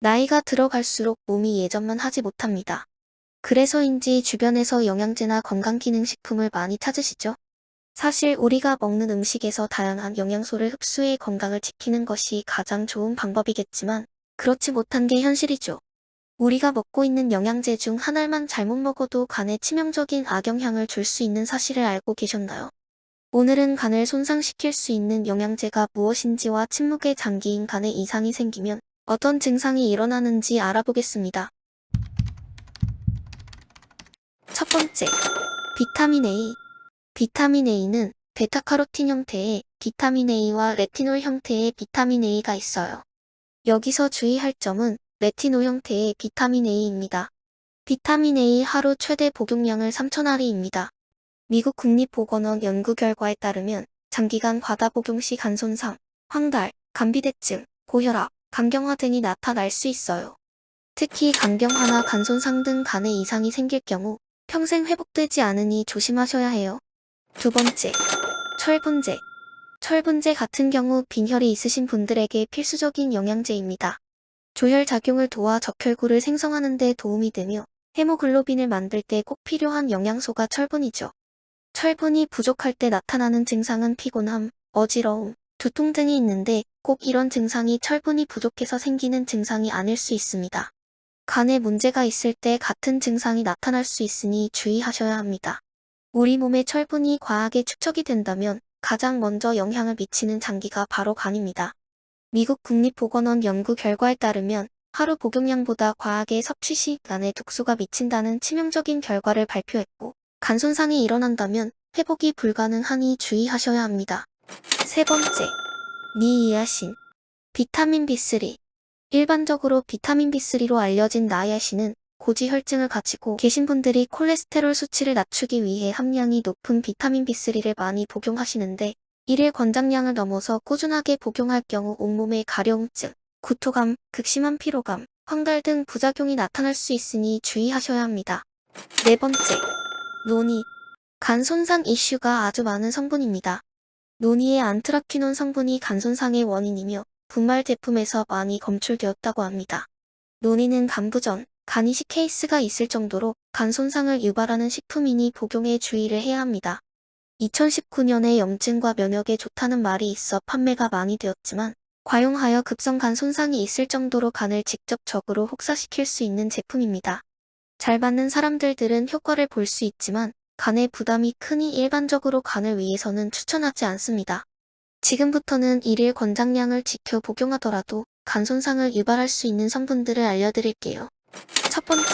나이가 들어갈수록 몸이 예전만 하지 못합니다. 그래서인지 주변에서 영양제나 건강기능식품을 많이 찾으시죠? 사실 우리가 먹는 음식에서 다양한 영양소를 흡수해 건강을 지키는 것이 가장 좋은 방법이겠지만 그렇지 못한 게 현실이죠. 우리가 먹고 있는 영양제 중 하나만 잘못 먹어도 간에 치명적인 악영향을 줄 수 있는 사실을 알고 계셨나요? 오늘은 간을 손상시킬 수 있는 영양제가 무엇인지와 침묵의 장기인 간에 이상이 생기면 어떤 증상이 일어나는지 알아보겠습니다. 첫 번째, 비타민 A. 비타민 A는 베타카로틴 형태의 비타민 A와 레티놀 형태의 비타민 A가 있어요. 여기서 주의할 점은 레티놀 형태의 비타민 A입니다. 비타민 A 하루 최대 복용량을 3000알이입니다. 미국 국립보건원 연구 결과에 따르면 장기간 과다 복용 시 간 손상, 황달, 간비대증, 고혈압, 간경화 등이 나타날 수 있어요. 특히 간경화나 간 손상 등 간에 이상이 생길 경우 평생 회복되지 않으니 조심하셔야 해요. 두 번째, 철분제. 철분제 같은 경우 빈혈이 있으신 분들에게 필수적인 영양제입니다. 조혈 작용을 도와 적혈구를 생성하는 데 도움이 되며 헤모글로빈을 만들 때 꼭 필요한 영양소가 철분이죠. 철분이 부족할 때 나타나는 증상은 피곤함, 어지러움, 두통 등이 있는데 꼭 이런 증상이 철분이 부족해서 생기는 증상이 아닐 수 있습니다. 간에 문제가 있을 때 같은 증상이 나타날 수 있으니 주의하셔야 합니다. 우리 몸에 철분이 과하게 축적이 된다면 가장 먼저 영향을 미치는 장기가 바로 간입니다. 미국 국립보건원 연구 결과에 따르면 하루 복용량보다 과하게 섭취 시 간에 독소가 미친다는 치명적인 결과를 발표했고, 간 손상이 일어난다면 회복이 불가능하니 주의하셔야 합니다. 세 번째, 니아신. 비타민 B3. 일반적으로 비타민 B3로 알려진 나이아신은 고지혈증을 가지고 계신 분들이 콜레스테롤 수치를 낮추기 위해 함량이 높은 비타민 B3를 많이 복용하시는데 일일 권장량을 넘어서 꾸준하게 복용할 경우 온몸에 가려움증, 구토감, 극심한 피로감, 황달 등 부작용이 나타날 수 있으니 주의하셔야 합니다. 네 번째, 노니. 간 손상 이슈가 아주 많은 성분입니다. 노니의 안트라퀴논 성분이 간 손상의 원인이며 분말 제품에서 많이 검출되었다고 합니다. 노니는 간부전, 간 이식 케이스가 있을 정도로 간 손상을 유발하는 식품이니 복용에 주의를 해야 합니다. 2019년에 염증과 면역에 좋다는 말이 있어 판매가 많이 되었지만 과용하여 급성 간 손상이 있을 정도로 간을 직접적으로 혹사시킬 수 있는 제품입니다. 잘 받는 사람들은 효과를 볼 수 있지만 간에 부담이 크니 일반적으로 간을 위해서는 추천하지 않습니다. 지금부터는 일일 권장량을 지켜 복용하더라도 간 손상을 유발할 수 있는 성분들을 알려드릴게요. 첫 번째,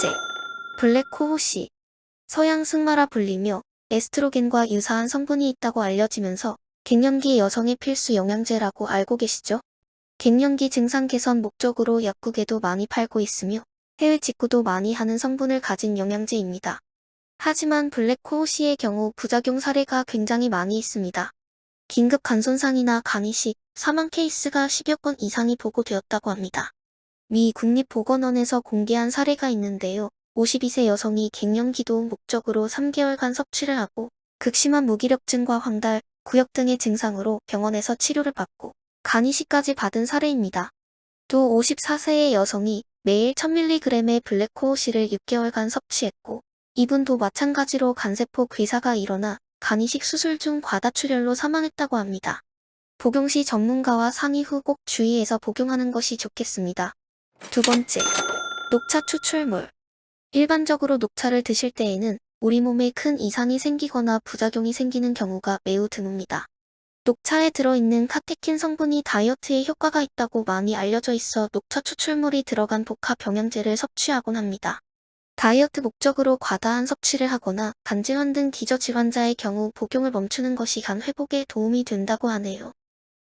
블랙코호씨. 서양 승마라 불리며 에스트로겐과 유사한 성분이 있다고 알려지면서 갱년기 여성의 필수 영양제라고 알고 계시죠? 갱년기 증상 개선 목적으로 약국에도 많이 팔고 있으며 해외 직구도 많이 하는 성분을 가진 영양제입니다. 하지만 블랙코호씨의 경우 부작용 사례가 굉장히 많이 있습니다. 긴급 간 손상이나 간 이식, 사망 케이스가 10여 건 이상이 보고되었다고 합니다. 미 국립보건원에서 공개한 사례가 있는데요. 52세 여성이 갱년기도 목적으로 3개월간 섭취를 하고 극심한 무기력증과 황달, 구역 등의 증상으로 병원에서 치료를 받고 간 이식까지 받은 사례입니다. 또 54세의 여성이 매일 1000mg의 블랙코호씨를 6개월간 섭취했고 이분도 마찬가지로 간세포 괴사가 일어나 간 이식 수술 중 과다출혈로 사망했다고 합니다. 복용 시 전문가와 상의 후 꼭 주의해서 복용하는 것이 좋겠습니다. 두 번째, 녹차 추출물. 일반적으로 녹차를 드실 때에는 우리 몸에 큰 이상이 생기거나 부작용이 생기는 경우가 매우 드뭅니다. 녹차에 들어있는 카테킨 성분이 다이어트에 효과가 있다고 많이 알려져 있어 녹차 추출물이 들어간 복합 영양제를 섭취하곤 합니다. 다이어트 목적으로 과다한 섭취를 하거나 간질환 등 기저질환자의 경우 복용을 멈추는 것이 간 회복에 도움이 된다고 하네요.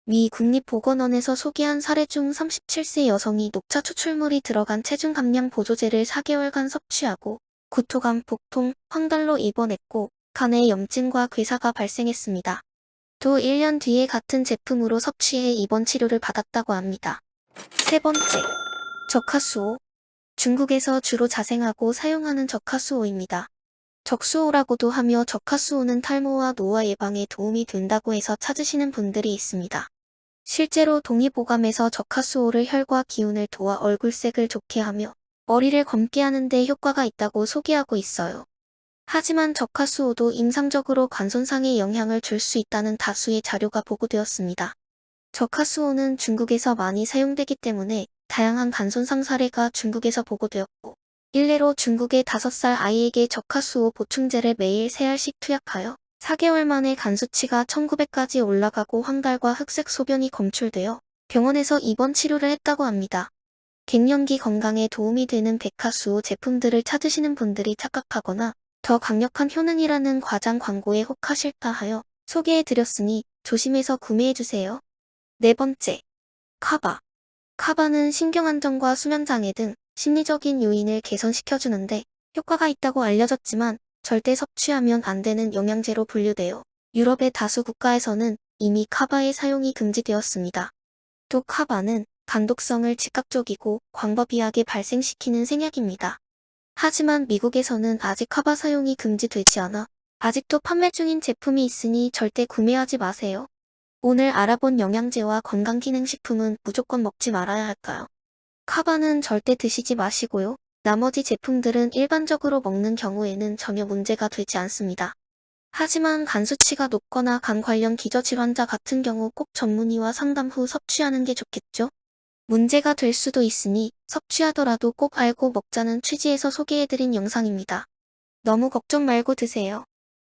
미 국립보건원에서 소개한 사례 중 37세 여성이 녹차 추출물이 들어간 체중 감량 보조제를 4개월간 섭취하고 구토감, 복통, 황달로 입원했고 간에 염증과 괴사가 발생했습니다. 또 1년 뒤에 같은 제품으로 섭취해 입원 치료를 받았다고 합니다. 세 번째, 적하수오. 중국에서 주로 자생하고 사용하는 적하수오입니다. 적수오라고도 하며 적하수오는 탈모와 노화 예방에 도움이 된다고 해서 찾으시는 분들이 있습니다. 실제로 동의보감에서 적하수호를 혈과 기운을 도와 얼굴색을 좋게 하며 머리를 검게 하는 데 효과가 있다고 소개하고 있어요. 하지만 적하수호도 임상적으로 관손상에 영향을 줄 수 있다는 다수의 자료가 보고되었습니다. 적하수호는 중국에서 많이 사용되기 때문에 다양한 관손상 사례가 중국에서 보고되었고, 일례로 중국의 5살 아이에게 적하수호 보충제를 매일 3알씩 투약하여 4개월 만에 간 수치가 1900까지 올라가고 황달과 흑색 소변이 검출되어 병원에서 입원 치료를 했다고 합니다. 갱년기 건강에 도움이 되는 백화수호 제품들을 찾으시는 분들이 착각하거나 더 강력한 효능이라는 과장 광고에 혹하실까 하여 소개해드렸으니 조심해서 구매해주세요. 네 번째, 카바. 카바는 신경안정과 수면장애 등 심리적인 요인을 개선시켜주는데 효과가 있다고 알려졌지만 절대 섭취하면 안 되는 영양제로 분류되어 유럽의 다수 국가에서는 이미 카바의 사용이 금지되었습니다. 또 카바는 간독성을 즉각적이고 광범위하게 발생시키는 생약입니다. 하지만 미국에서는 아직 카바 사용이 금지되지 않아 아직도 판매 중인 제품이 있으니 절대 구매하지 마세요. 오늘 알아본 영양제와 건강기능식품은 무조건 먹지 말아야 할까요? 카바는 절대 드시지 마시고요. 나머지 제품들은 일반적으로 먹는 경우에는 전혀 문제가 되지 않습니다. 하지만 간 수치가 높거나 간 관련 기저질환자 같은 경우 꼭 전문의와 상담 후 섭취하는 게 좋겠죠? 문제가 될 수도 있으니 섭취하더라도 꼭 알고 먹자는 취지에서 소개해드린 영상입니다. 너무 걱정 말고 드세요.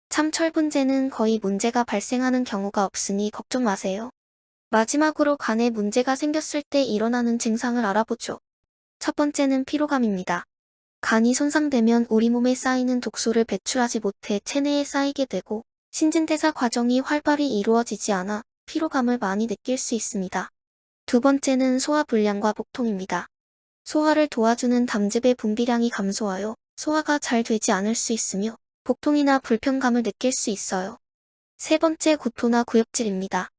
참철분제는 거의 문제가 발생하는 경우가 없으니 걱정 마세요. 마지막으로 간에 문제가 생겼을 때 일어나는 증상을 알아보죠. 첫 번째는 피로감입니다. 간이 손상되면 우리 몸에 쌓이는 독소를 배출하지 못해 체내에 쌓이게 되고 신진대사 과정이 활발히 이루어지지 않아 피로감을 많이 느낄 수 있습니다. 두 번째는 소화불량과 복통입니다. 소화를 도와주는 담즙의 분비량이 감소하여 소화가 잘 되지 않을 수 있으며 복통이나 불편감을 느낄 수 있어요. 세 번째, 구토나 구역질입니다.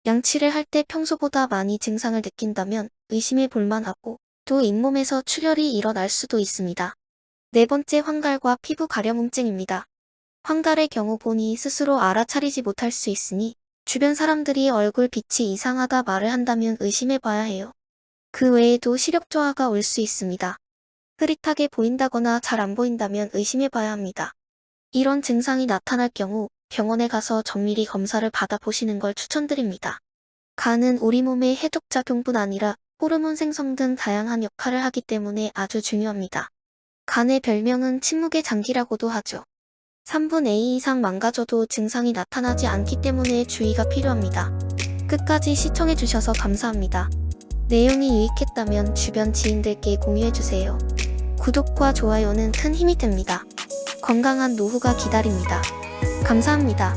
양치를 할 때 평소보다 많이 증상을 느낀다면 의심해 볼 만하고 또 잇몸에서 출혈이 일어날 수도 있습니다. 네 번째, 황달과 피부 가려움증입니다. 황달의 경우 본인이 스스로 알아차리지 못할 수 있으니 주변 사람들이 얼굴 빛이 이상하다 말을 한다면 의심해 봐야 해요. 그 외에도 시력 저하가 올 수 있습니다. 흐릿하게 보인다거나 잘 안 보인다면 의심해 봐야 합니다. 이런 증상이 나타날 경우 병원에 가서 정밀히 검사를 받아보시는 걸 추천드립니다. 간은 우리 몸의 해독작용뿐 아니라 호르몬 생성 등 다양한 역할을 하기 때문에 아주 중요합니다. 간의 별명은 침묵의 장기라고도 하죠. 3분의 2 이상 망가져도 증상이 나타나지 않기 때문에 주의가 필요합니다. 끝까지 시청해주셔서 감사합니다. 내용이 유익했다면 주변 지인들께 공유해주세요. 구독과 좋아요는 큰 힘이 됩니다. 건강한 노후가 기다립니다. 감사합니다.